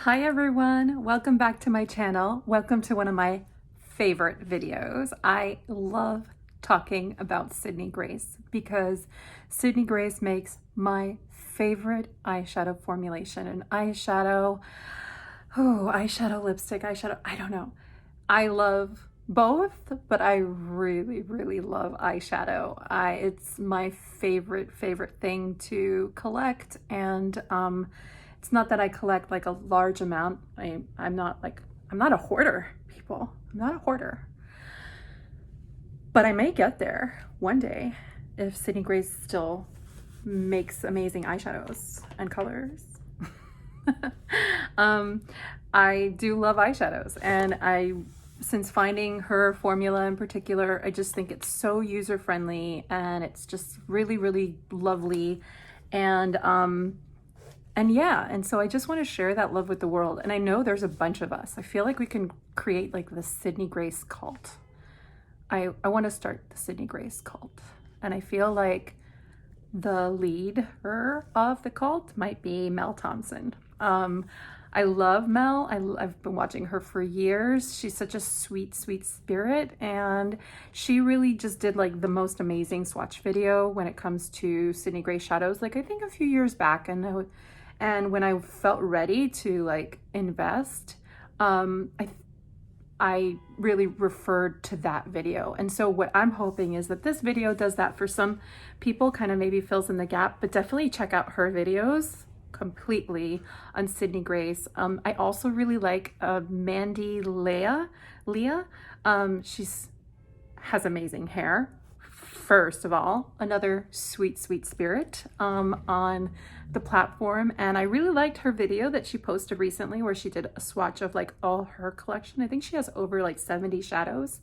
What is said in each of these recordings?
Hi everyone, welcome back to my channel. Welcome to one of my favorite videos. I love talking about Sydney Grace because Sydney Grace makes my favorite eyeshadow formulation. An eyeshadow, eyeshadow, lipstick, eyeshadow, I don't know. I love both, but I really love eyeshadow. It's my favorite thing to collect, and it's not that I collect like a large amount. I'm not a hoarder, people. I'm not a hoarder. But I may get there one day if Sydney Grace still makes amazing eyeshadows and colors. I do love eyeshadows, and since finding her formula in particular, I just think it's so user-friendly and it's just really lovely. And yeah, and so I just want to share that love with the world. And I know there's a bunch of us. I feel like we can create like the Sydney Grace cult. I want to start the Sydney Grace cult. And I feel like the leader of the cult might be Mel Thompson. I love Mel. I've been watching her for years. She's such a sweet spirit, and she really just did like the most amazing swatch video when it comes to Sydney Grace shadows, like I think a few years back. And when I felt ready to like invest, I really referred to that video. And so what I'm hoping is that this video does that for some people, kind of maybe fills in the gap, but definitely check out her videos completely on Sydney Grace. I also really like Mandy Leah. She's has amazing hair. First of all, another sweet spirit on the platform. And I really liked her video that she posted recently where she did a swatch of like all her collection. I think she has over like 70 shadows.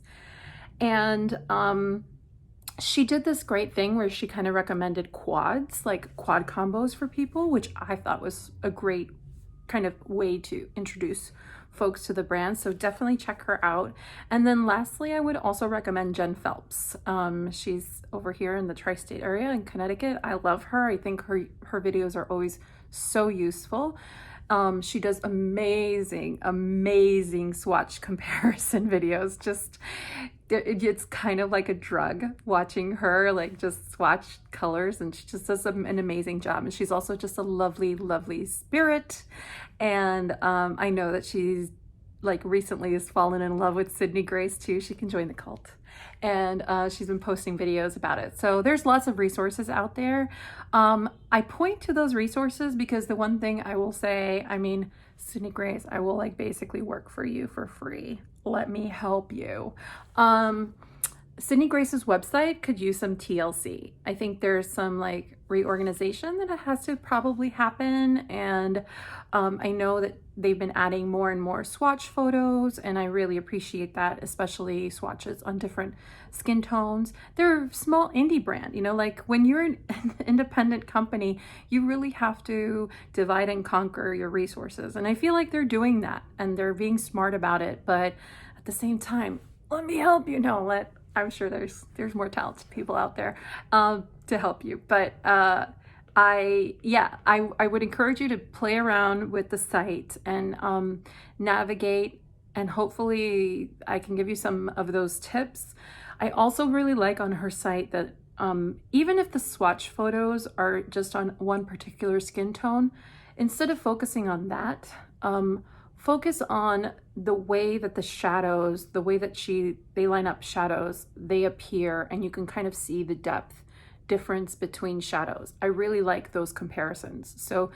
And she did this great thing where she kind of recommended quads, like quad combos for people, which I thought was a great kind of way to introduce folks to the brand. So definitely check her out. And then lastly, I would also recommend Jen Phelps. She's over here in the tri-state area in Connecticut. I love her. I think her videos are always so useful. She does amazing swatch comparison videos. Just it's kind of like a drug watching her like just swatch colors, and she just does an amazing job. And she's also just a lovely spirit. And I know that she's like recently has fallen in love with Sydney Grace too. She can join the cult. And she's been posting videos about it. So there's lots of resources out there. I point to those resources because the one thing I will say, I mean, Sydney Grace, I will like basically work for you for free. Let me help you. Sydney Grace's website could use some TLC. I think there's some like reorganization that has to probably happen. And I know that they've been adding more and more swatch photos, and I really appreciate that, especially swatches on different skin tones. They're a small indie brand, you know, like when you're an independent company, you really have to divide and conquer your resources. And I feel like they're doing that and they're being smart about it. But at the same time, let me help you. No, I'm sure there's more talented people out there to help you. But I would encourage you to play around with the site and navigate, and hopefully I can give you some of those tips. I also really like on her site that even if the swatch photos are just on one particular skin tone, instead of focusing on that, focus on the way that the shadows, the way that they line up shadows, they appear, and you can kind of see the depth difference between shadows. I really like those comparisons. So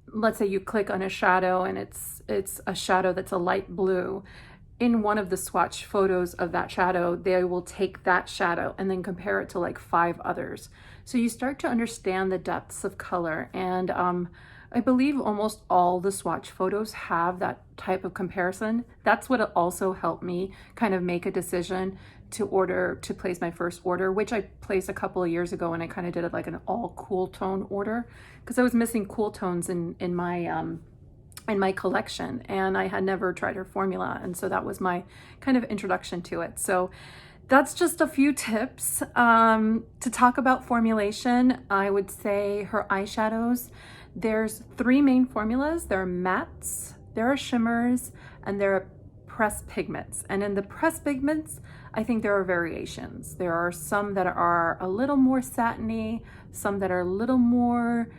let's say you click on a shadow and it's a shadow that's a light blue. In one of the swatch photos of that shadow, they will take that shadow and then compare it to like 5 others. So you start to understand the depths of color. And I believe almost all the swatch photos have that type of comparison. That's what also helped me kind of make a decision to place my first order, which I placed a couple of years ago, and I kind of did it like an all cool tone order because I was missing cool tones in my collection, and I had never tried her formula, and so that was my kind of introduction to it. So that's just a few tips to talk about formulation. I would say her eyeshadows, There's three main formulas. There are mattes, there are shimmers, and there are pressed pigments. And in the pressed pigments, I think there are variations. There are some that are a little more satiny, some that are a little more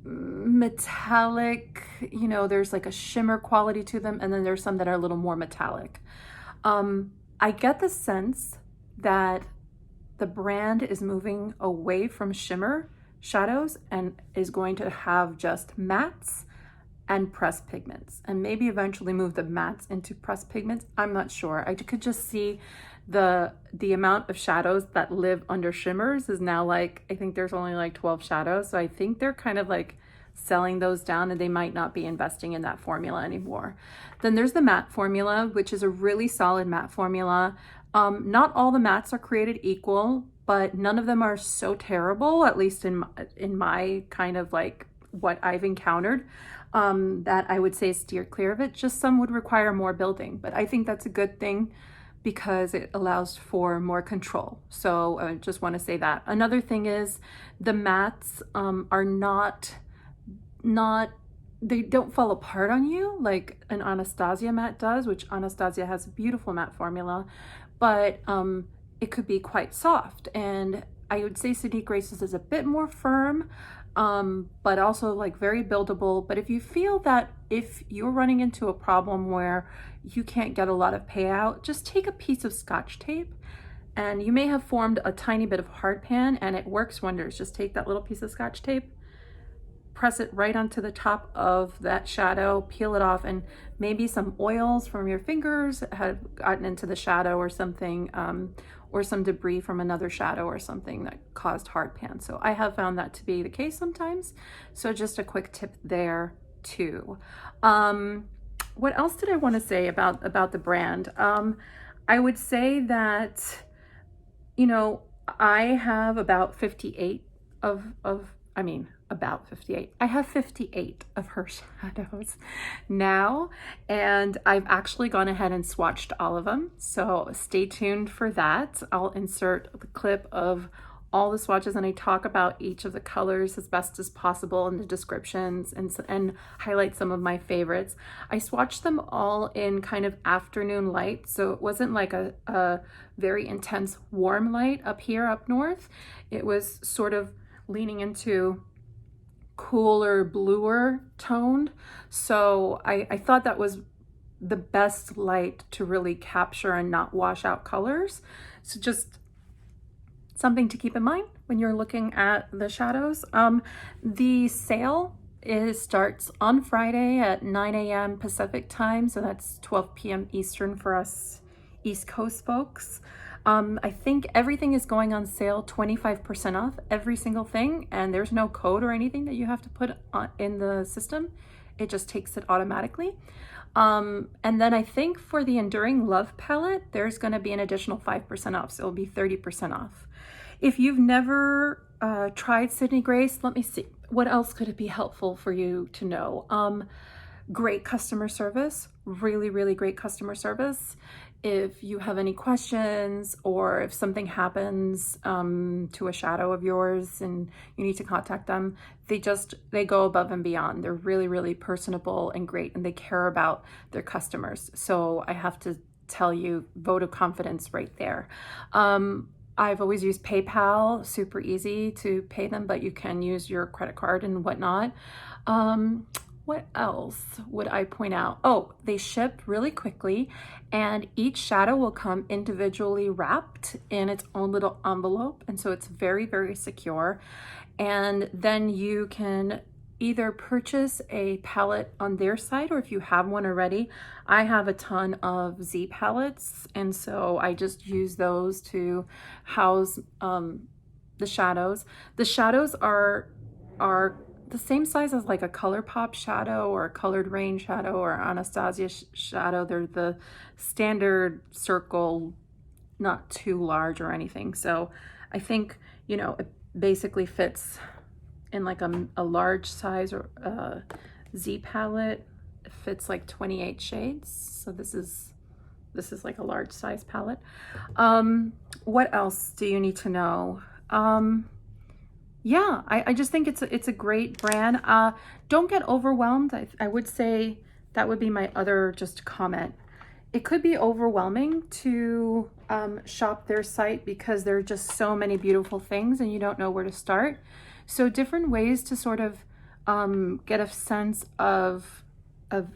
metallic, you know, there's like a shimmer quality to them, and then there's some that are a little more metallic. I get the sense that the brand is moving away from shimmer shadows and is going to have just mattes and pressed pigments, and maybe eventually move the mattes into pressed pigments. I'm not sure. I could just see the amount of shadows that live under shimmers is now like, I think there's only like 12 shadows. So I think they're kind of like selling those down, and they might not be investing in that formula anymore. Then there's the matte formula, which is a really solid matte formula. Not all the mattes are created equal, but none of them are so terrible, at least in my kind of like what I've encountered, that I would say steer clear of it. Just some would require more building, but I think that's a good thing because it allows for more control. So I just want to say that. Another thing is the mattes are not, they don't fall apart on you like an Anastasia matte does, which Anastasia has a beautiful matte formula, but it could be quite soft. And I would say Sydney Grace's is a bit more firm, but also like very buildable. But if you feel that if you're running into a problem where you can't get a lot of payout, just take a piece of Scotch tape, and you may have formed a tiny bit of hard pan, and it works wonders. Just take that little piece of Scotch tape, press it right onto the top of that shadow, peel it off, and maybe some oils from your fingers have gotten into the shadow or something, or some debris from another shadow or something that caused hard pan. So I have found that to be the case sometimes. So just a quick tip there too. What else did I want to say about the brand? I would say that, you know, I have about 58 about 58. I have 58 of her shadows now, and I've actually gone ahead and swatched all of them. So stay tuned for that. I'll insert the clip of all the swatches, and I talk about each of the colors as best as possible in the descriptions and highlight some of my favorites. I swatched them all in kind of afternoon light, so it wasn't like a very intense warm light up here up north. It was sort of leaning into cooler, bluer toned. So I thought that was the best light to really capture and not wash out colors. So just something to keep in mind when you're looking at the shadows. The sale starts on Friday at 9 a.m. Pacific time, so that's 12 p.m. Eastern for us East Coast folks. I think everything is going on sale 25% off, every single thing, and there's no code or anything that you have to put in the system. It just takes it automatically. And then I think for the Enduring Love palette, there's going to be an additional 5% off, so it'll be 30% off. If you've never tried Sydney Grace, let me see. What else could it be helpful for you to know? Great customer service, really, really great customer service. If you have any questions, or if something happens to a shadow of yours and you need to contact them, they go above and beyond. They're really, really personable and great, and they care about their customers. So I have to tell you, vote of confidence right there. I've always used PayPal, super easy to pay them, but you can use your credit card and whatnot. What else would I point out? Oh, they ship really quickly, and each shadow will come individually wrapped in its own little envelope, and so it's very, very secure. And then you can either purchase a palette on their site, or if you have one already, I have a ton of Z palettes, and so I just use those to house the shadows. The shadows are the same size as like a ColourPop shadow or a Colored Rain shadow or Anastasia shadow. They're the standard circle, not too large or anything. So I think, you know, it basically fits in like a large size or Z palette. It fits like 28 shades. So this is like a large size palette. What else do you need to know? I think, you know, it basically fits in like a large size or Z palette. It fits like 28 shades. So this is like a large size palette. What else do you need to know? I think, you know, it basically fits in like a large size or Z palette. It fits like 28 shades. So this is like a large size palette. What else do you need to know? Yeah, I just think it's a great brand. Don't get overwhelmed. I would say that would be my other just comment. It could be overwhelming to shop their site because there are just so many beautiful things and you don't know where to start. So different ways to sort of get a sense of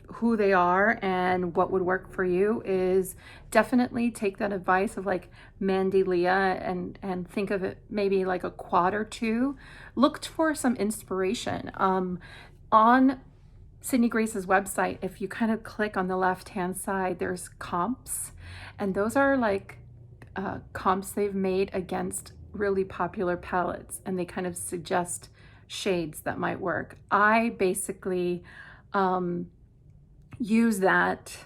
who they are and what would work for you is definitely take that advice of like Mandy Leah and think of it maybe like a quad or two. Looked for some inspiration. On Sydney Grace's website, if you kind of click on the left hand side, there's comps, and those are like comps they've made against really popular palettes, and they kind of suggest shades that might work. I basically use that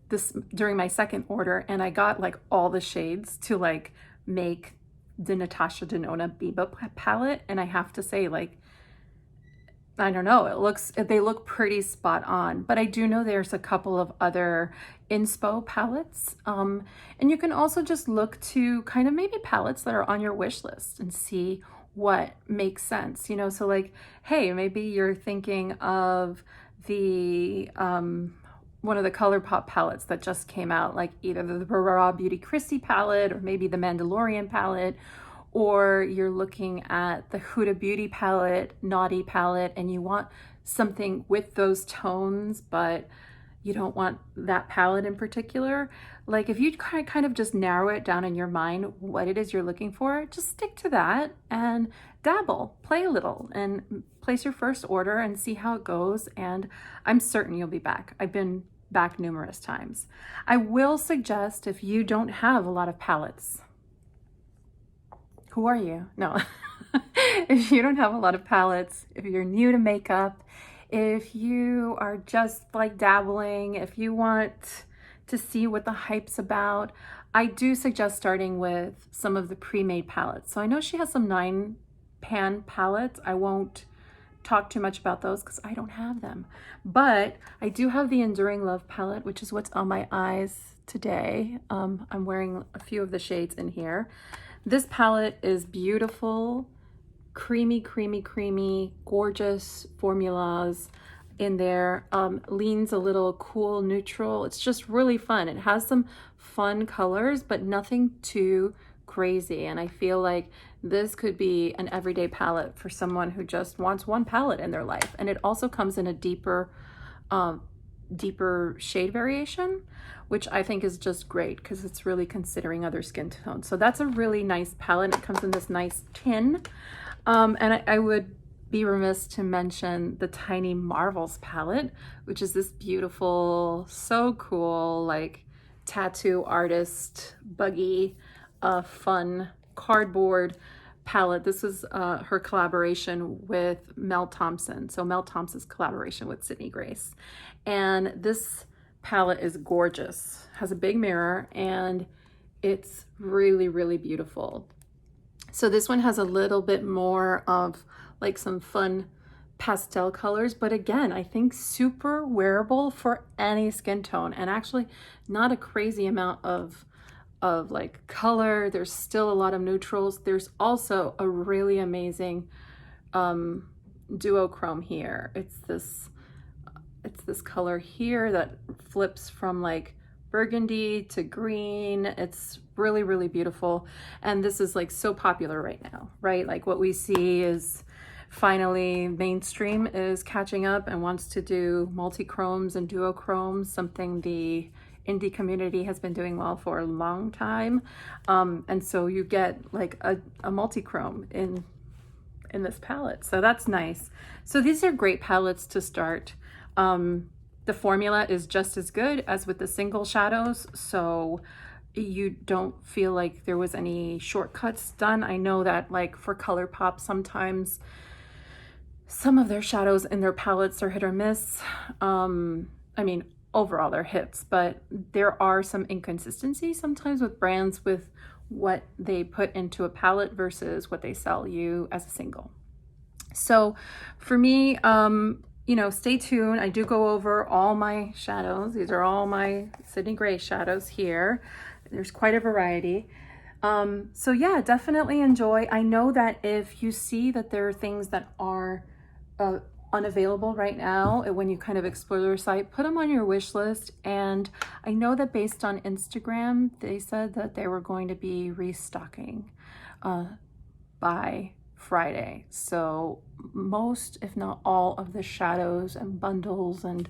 this during my second order, and I got like all the shades to like make the Natasha Denona Biba palette, and I have to say, like, I don't know, they look pretty spot on, but I do know there's a couple of other inspo palettes. And you can also just look to kind of maybe palettes that are on your wish list and see what makes sense, you know? So like, hey, maybe you're thinking of the, one of the ColourPop palettes that just came out, like either the Raw Beauty Christie palette or maybe the Mandalorian palette, or you're looking at the Huda Beauty palette, Naughty palette, and you want something with those tones, but you don't want that palette in particular. Like if you kind of just narrow it down in your mind what it is you're looking for, just stick to that and dabble, play a little, and place your first order and see how it goes. And I'm certain you'll be back. I've been back numerous times. I will suggest, if you don't have a lot of palettes, who are you? No. If you don't have a lot of palettes, if you're new to makeup, if you are just like dabbling, if you want to see what the hype's about, I do suggest starting with some of the pre-made palettes. So I know she has some 9-pan palettes. I won't talk too much about those because I don't have them. But I do have the Enduring Love palette, which is what's on my eyes today. I'm wearing a few of the shades in here. This palette is beautiful, creamy, creamy, creamy, gorgeous formulas in there. Leans a little cool neutral. It's just really fun. It has some fun colors, but nothing too crazy. And I feel like this could be an everyday palette for someone who just wants one palette in their life. And it also comes in a deeper shade variation, which I think is just great because it's really considering other skin tones. So that's a really nice palette. It comes in this nice tin. And I would be remiss to mention the Tiny Marvels palette, which is this beautiful, so cool, like tattoo artist, buggy, fun cardboard palette. This is her collaboration with Mel Thompson. So Mel Thompson's collaboration with Sydney Grace. And this palette is gorgeous, has a big mirror, and it's really, really beautiful. So this one has a little bit more of like some fun pastel colors, but again, I think super wearable for any skin tone, and actually not a crazy amount of like color. There's still a lot of neutrals. There's also a really amazing duochrome here. It's this color here that flips from like burgundy to green. It's really, really beautiful. And this is like so popular right now, right? Like what we see is finally mainstream is catching up and wants to do multi-chromes and duochromes, something the indie community has been doing well for a long time. And so you get like a multi-chrome in this palette. So that's nice. So these are great palettes to start. The formula is just as good as with the single shadows, so you don't feel like there was any shortcuts done. I know that like for ColourPop, sometimes some of their shadows in their palettes are hit or miss. I mean, overall they're hits, but there are some inconsistencies sometimes with brands with what they put into a palette versus what they sell you as a single. So for me, you know, stay tuned. I do go over all my shadows. These are all my Sydney Grace shadows here. There's quite a variety. So yeah, definitely enjoy. I know that if you see that there are things that are uh, unavailable right now, when you kind of explore their site, put them on your wish list. And I know that based on Instagram, they said that they were going to be restocking by Friday. So most, if not all, of the shadows and bundles and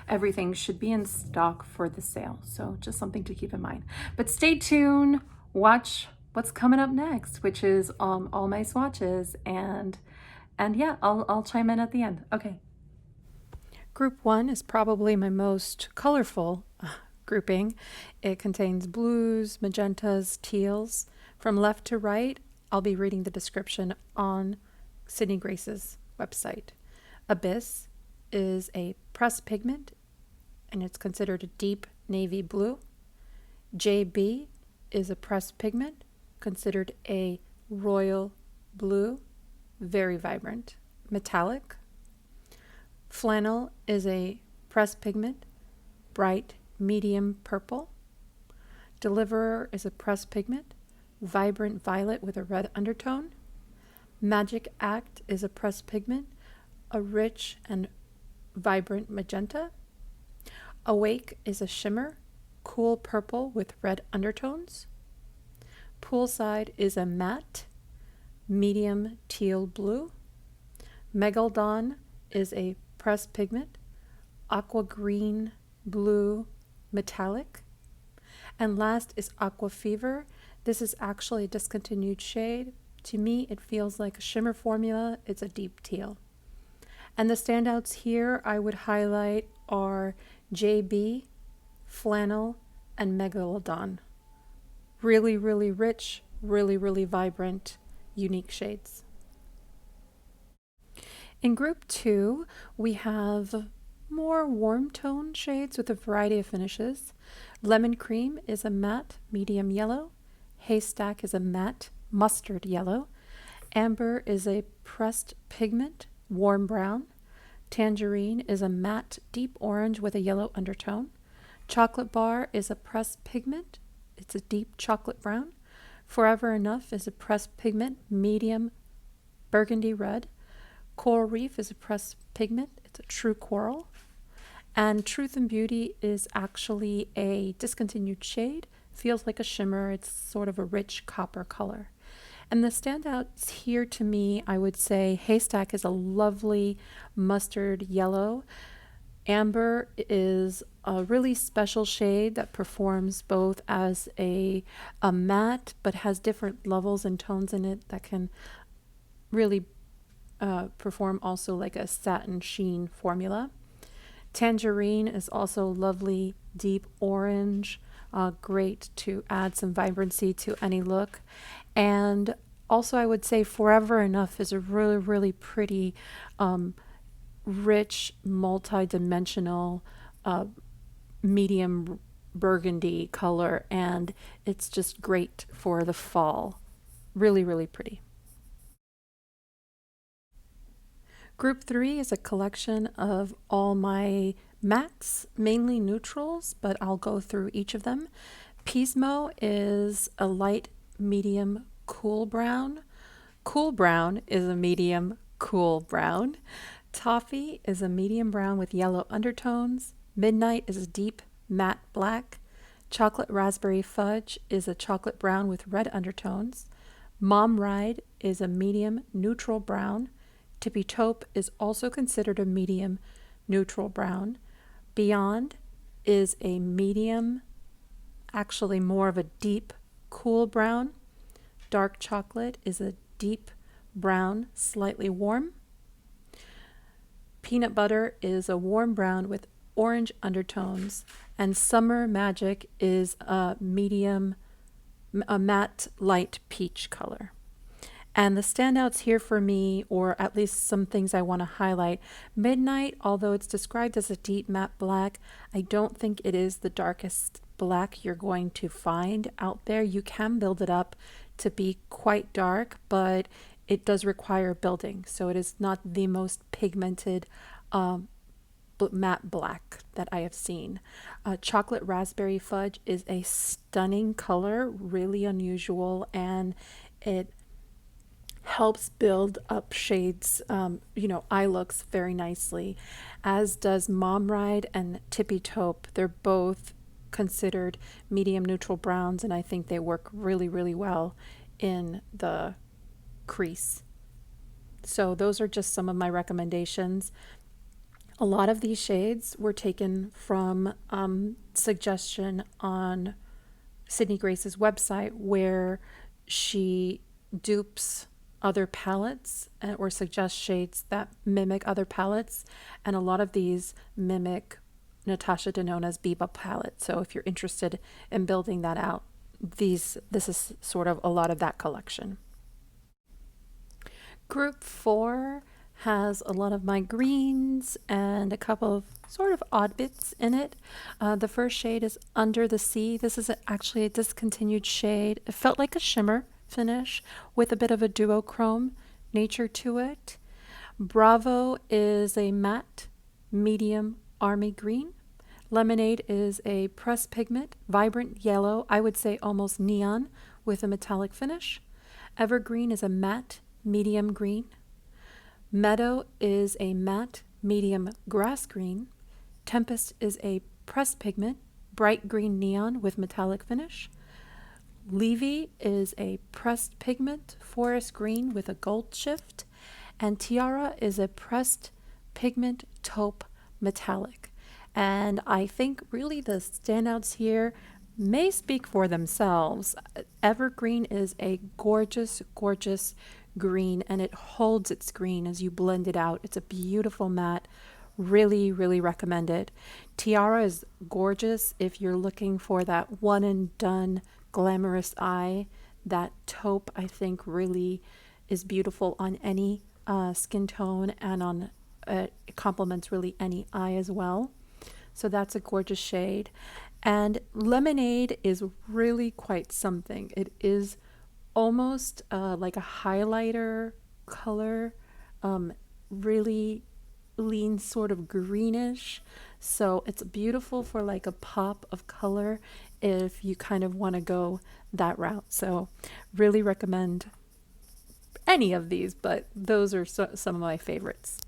everything should be in stock for the sale. So just something to keep in mind. But stay tuned, watch what's coming up next, which is all my swatches, and yeah, I'll chime in at the end. Okay. Group 1 is probably my most colorful grouping. It contains blues, magentas, teals. From left to right, I'll be reading the description on Sydney Grace's website. Abyss is a pressed pigment, and it's considered a deep navy blue. JB is a pressed pigment, considered a royal blue, very vibrant, metallic. Flannel is a pressed pigment, bright medium purple. Deliverer is a pressed pigment, vibrant violet with a red undertone. Magic Act is a pressed pigment, a rich and vibrant magenta. Awake is a shimmer, cool purple with red undertones. Poolside is a matte, medium teal blue. Megalodon is a pressed pigment, aqua green, blue, metallic. And last is Aqua Fever. This is actually a discontinued shade. To me, it feels like a shimmer formula. It's a deep teal. And the standouts here I would highlight are JB, Flannel, and Megalodon. Really, really rich, really, really vibrant, unique shades. In group 2, we have more warm tone shades with a variety of finishes. Lemon Cream is a matte medium yellow. Haystack is a matte mustard yellow. Amber is a pressed pigment, warm brown. Tangerine is a matte deep orange with a yellow undertone. Chocolate Bar is a pressed pigment. It's a deep chocolate brown. Forever Enough is a pressed pigment, medium burgundy red. Coral Reef is a pressed pigment. It's a true coral. And Truth and Beauty is actually a discontinued shade. Feels like a shimmer. It's sort of a rich copper color. And the standouts here to me, I would say Haystack is a lovely mustard yellow. Amber is a really special shade that performs both as a matte, but has different levels and tones in it that can really perform also like a satin sheen formula. Tangerine is also lovely, deep orange, great to add some vibrancy to any look. And also I would say Forever Enough is a really, really pretty, rich, multi-dimensional, medium burgundy color, and it's just great for the fall. Really, really pretty. Group 3 is a collection of all my mattes, mainly neutrals, but I'll go through each of them. Pismo is a light, medium, cool brown. Cool Brown is a medium, cool brown. Toffee is a medium brown with yellow undertones. Midnight is a deep, matte black. Chocolate Raspberry Fudge is a chocolate brown with red undertones. Mom Ride is a medium, neutral brown. Tippy Taupe is also considered a medium neutral brown. Beyond is a medium, actually more of a deep cool brown. Dark Chocolate is a deep brown, slightly warm. Peanut Butter is a warm brown with orange undertones. And Summer Magic is a medium, a matte light peach color. And the standouts here for me, or at least some things I want to highlight, Midnight, although it's described as a deep matte black, I don't think it is the darkest black you're going to find out there. You can build it up to be quite dark, but it does require building. So it is not the most pigmented matte black that I have seen. Chocolate raspberry fudge is a stunning color, really unusual, and it helps build up shades, eye looks very nicely, as does Mom Ride and Tippy Taupe. They're both considered medium neutral browns, and I think they work really, really well in the crease. So those are just some of my recommendations. A lot of these shades were taken from suggestion on Sydney Grace's website, where she dupes other palettes or suggests shades that mimic other palettes. And a lot of these mimic Natasha Denona's Biba palette. So if you're interested in building that out, this is sort of a lot of that collection. Group 4 has a lot of my greens and a couple of sort of odd bits in it. The first shade is Under the Sea. This is actually a discontinued shade. It felt like a shimmer finish with a bit of a duochrome nature to it. Bravo is a matte medium army green. Lemonade is a pressed pigment, vibrant yellow, I would say almost neon, with a metallic finish. Evergreen is a matte medium green. Meadow is a matte medium grass green. Tempest is a pressed pigment, bright green neon with metallic finish. Levy is a pressed pigment, forest green with a gold shift. And Tiara is a pressed pigment taupe metallic. And I think really the standouts here may speak for themselves. Evergreen is a gorgeous, gorgeous green, and it holds its green as you blend it out. It's a beautiful matte. Really, really recommend it. Tiara is gorgeous if you're looking for that one and done glamorous eye. That taupe, I think, really is beautiful on any skin tone, and on it complements really any eye as well. So that's a gorgeous shade. And Lemonade is really quite something. It is almost like a highlighter color, really lean sort of greenish. So it's beautiful for like a pop of color if you kind of want to go that route. So really recommend any of these, but those are some of my favorites.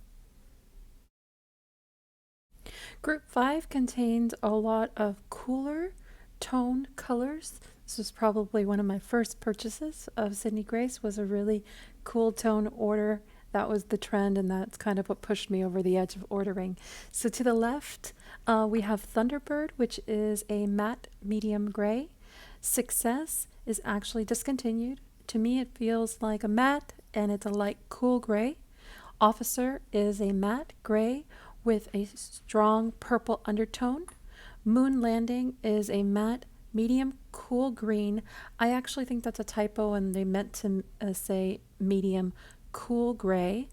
Group 5 contains a lot of cooler tone colors. This was probably one of my first purchases of Sydney Grace, was a really cool tone order. That was the trend, and that's kind of what pushed me over the edge of ordering. So to the left, we have Thunderbird, which is a matte medium gray. Success is actually discontinued. To me, it feels like a matte, and it's a light cool gray. Officer is a matte gray with a strong purple undertone. Moon Landing is a matte medium cool green. I actually think that's a typo, and they meant to say medium cool gray.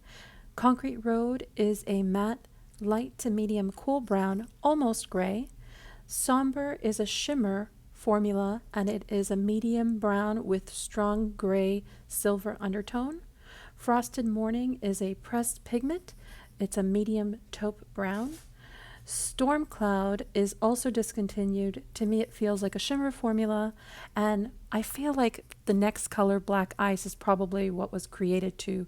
Concrete Road is a matte light to medium cool brown, almost gray. Somber is a shimmer formula, and it is a medium brown with strong gray silver undertone. Frosted Morning is a pressed pigment. It's a medium taupe brown. Storm Cloud is also discontinued. To me, it feels like a shimmer formula, and I feel like the next color, Black Ice, is probably what was created to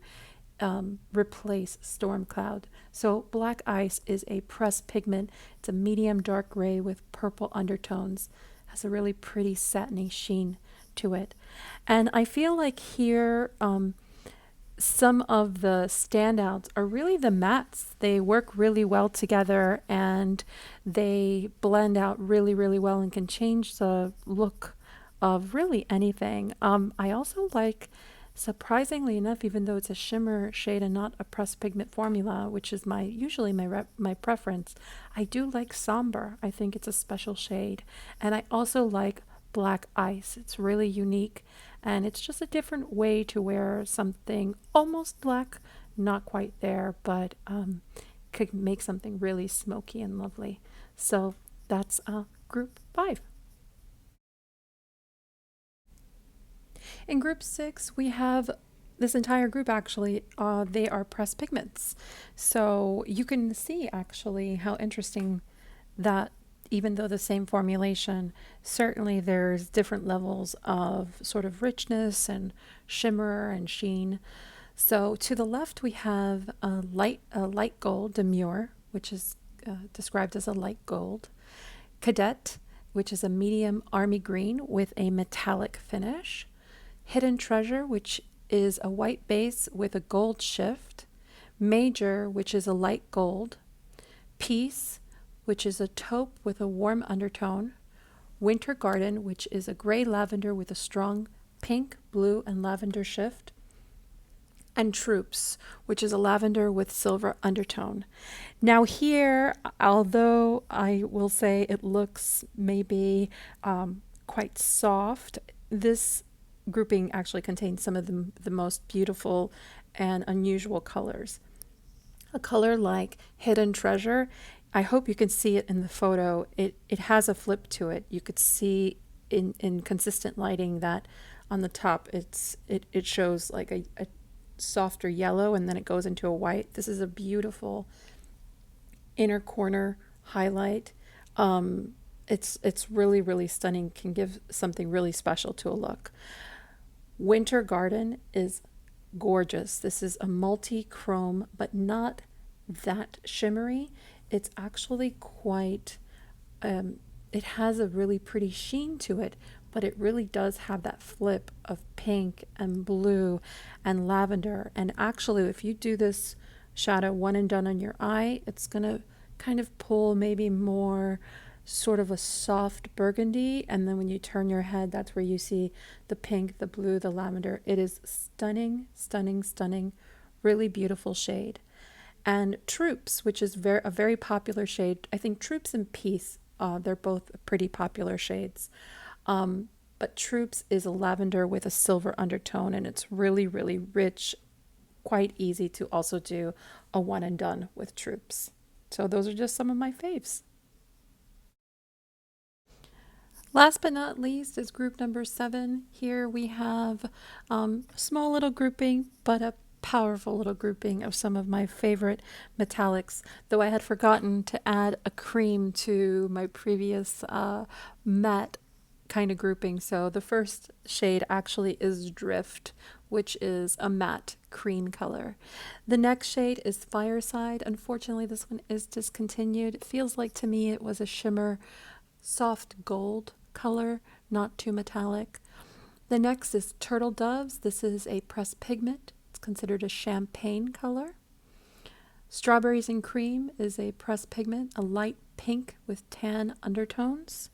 replace Storm Cloud. So Black Ice is a pressed pigment. It's a medium dark gray with purple undertones. Has a really pretty satiny sheen to it. And I feel like here, some of the standouts are really the mattes. They work really well together, and they blend out really, really well and can change the look of really anything. I also like, surprisingly enough, even though it's a shimmer shade and not a pressed pigment formula, which is usually my preference, I do like Somber. I think it's a special shade. And I also like Black Ice. It's really unique, and it's just a different way to wear something almost black, not quite there, but could make something really smoky and lovely. So that's group 5. In group 6, we have this entire group. Actually, they are pressed pigments. So you can see actually how interesting that even though the same formulation, certainly there's different levels of sort of richness and shimmer and sheen. So to the left, we have a light gold demure, which is described as a light gold. Cadet, which is a medium army green with a metallic finish. Hidden Treasure, which is a white base with a gold shift. Major, which is a light gold. Peace, which is a taupe with a warm undertone. Winter Garden, which is a gray lavender with a strong pink, blue, and lavender shift. And Troops, which is a lavender with silver undertone. Now, here, although I will say it looks maybe quite soft, this grouping actually contains some of the most beautiful and unusual colors. A color like Hidden Treasure, I hope you can see it in the photo. It has a flip to it. You could see in consistent lighting that on the top it shows like a softer yellow and then it goes into a white. This is a beautiful inner corner highlight. It's really, really stunning, can give something really special to a look. Winter Garden is gorgeous. This is a multi-chrome, but not that shimmery. It's actually quite, it has a really pretty sheen to it, but it really does have that flip of pink and blue and lavender. And actually, if you do this shadow one and done on your eye, it's going to kind of pull maybe more sort of a soft burgundy, and then when you turn your head, that's where you see the pink, the blue, the lavender. It is stunning, stunning, stunning, really beautiful shade. And Troops, which is a very popular shade. I think Troops and Peace, they're both pretty popular shades. But Troops is a lavender with a silver undertone, and it's really, really rich, quite easy to also do a one and done with Troops. So those are just some of my faves. Last but not least is group number 7. Here we have a small little grouping, but a powerful little grouping of some of my favorite metallics, though I had forgotten to add a cream to my previous matte kind of grouping. So the first shade actually is Drift, which is a matte cream color. The next shade is Fireside. Unfortunately, this one is discontinued. It feels like to me it was a shimmer soft gold color, not too metallic. The next is Turtle Doves. This is a pressed pigment. It's considered a champagne color. Strawberries and Cream is a pressed pigment, a light pink with tan undertones.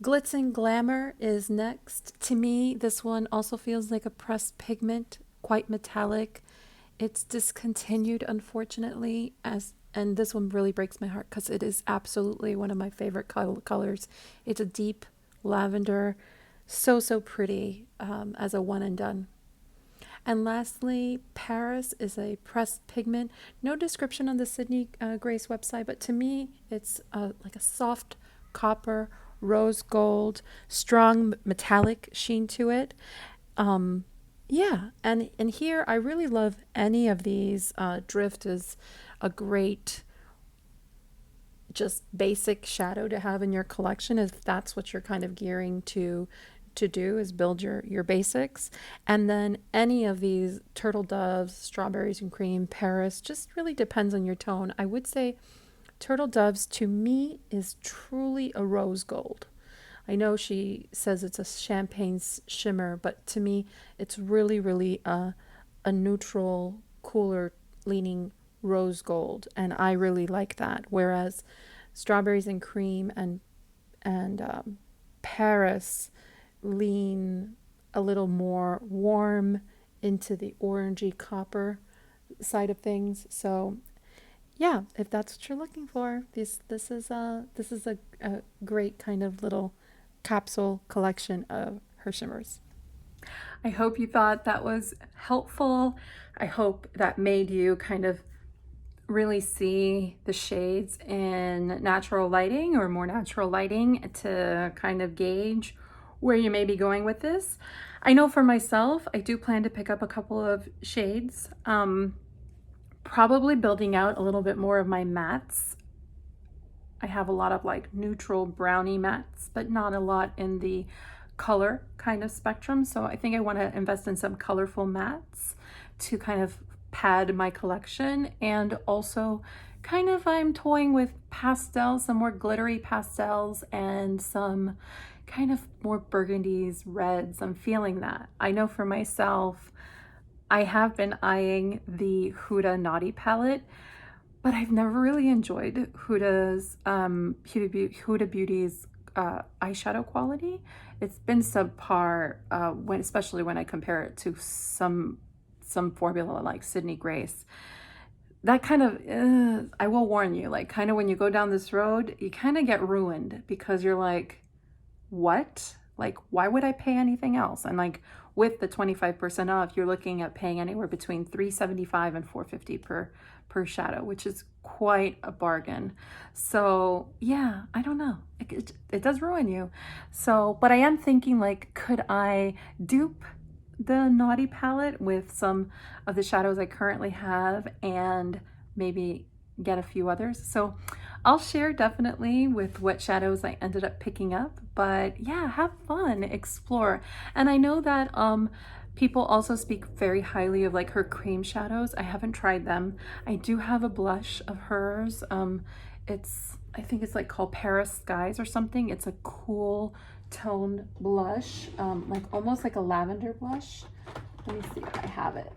Glitz and Glamour is next. To me, this one also feels like a pressed pigment, quite metallic. It's discontinued, unfortunately, and this one really breaks my heart because it is absolutely one of my favorite colors. It's a deep lavender, so pretty as a one and done. And lastly, Paris is a pressed pigment. No description on the Sydney Grace website, but to me, it's like a soft copper, rose gold, strong metallic sheen to it. Yeah, and here I really love any of these. Drift is a great, just basic shadow to have in your collection if that's what you're kind of gearing to do, is build your basics. And then any of these Turtle Doves, Strawberries and Cream, Paris, just really depends on your tone. I would say Turtle Doves to me is truly a rose gold. I know she says it's a champagne shimmer, but to me, it's really, really a neutral, cooler leaning rose gold, and I really like that. Whereas Strawberries and Cream and Paris lean a little more warm into the orangey copper side of things. So yeah, if that's what you're looking for, this is a great kind of little capsule collection of her shimmers. I hope you thought that was helpful. I hope that made you kind of really see the shades in natural lighting or more natural lighting to kind of gauge where you may be going with this. I know for myself, I do plan to pick up a couple of shades, probably building out a little bit more of my mattes. I have a lot of like neutral brownie mattes, but not a lot in the color kind of spectrum. So I think I want to invest in some colorful mattes to kind of pad my collection. And also kind of I'm toying with pastels, some more glittery pastels and some kind of more burgundies, reds. I'm feeling that. I know for myself, I have been eyeing the Huda Naughty palette, but I've never really enjoyed Huda Beauty's eyeshadow quality. It's been subpar, especially when I compare it to some formula like Sydney Grace. That kind of, I will warn you, like kind of when you go down this road, you kind of get ruined because you're like, what? Like, why would I pay anything else? And like with the 25% off, you're looking at paying anywhere between $375 and $450 per shadow, which is quite a bargain. So yeah, I don't know. It does ruin you. So, but I am thinking like, could I dupe the Naughty palette with some of the shadows I currently have and maybe get a few others? So I'll share definitely with what shadows I ended up picking up, but yeah, have fun, explore. And I know that people also speak very highly of like her cream shadows. I haven't tried them. I do have a blush of hers. I think it's like called Paris Skies or something. It's a cool toned blush, like almost like a lavender blush. Let me see if I have it.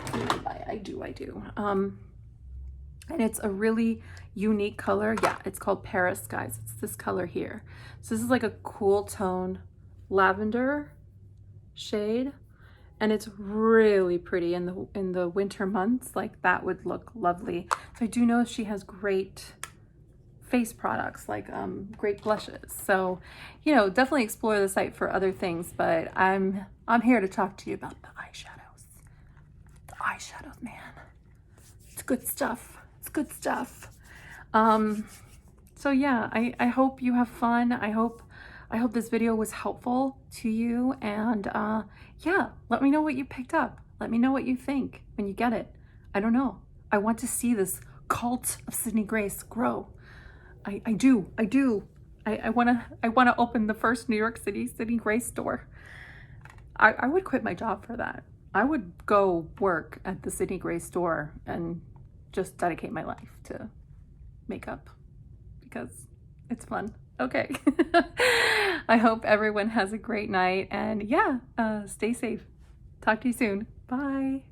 I do. And it's a really unique color. Yeah, it's called Paris Skies. It's this color here. So this is like a cool tone lavender shade, and it's really pretty in the winter months. Like that would look lovely. So I do know she has great face products, like great blushes. So, you know, definitely explore the site for other things, but I'm here to talk to you about the eyeshadows. The eyeshadows, man. It's good stuff. It's good stuff. So yeah, I hope you have fun. I hope this video was helpful to you, and yeah, let me know what you picked up. Let me know what you think when you get it. I don't know. I want to see this cult of Sydney Grace grow. I do. I wanna open the first New York City Sydney Grace store. I would quit my job for that. I would go work at the Sydney Grace store and just dedicate my life to makeup because it's fun. Okay. I hope everyone has a great night, and yeah, stay safe. Talk to you soon. Bye.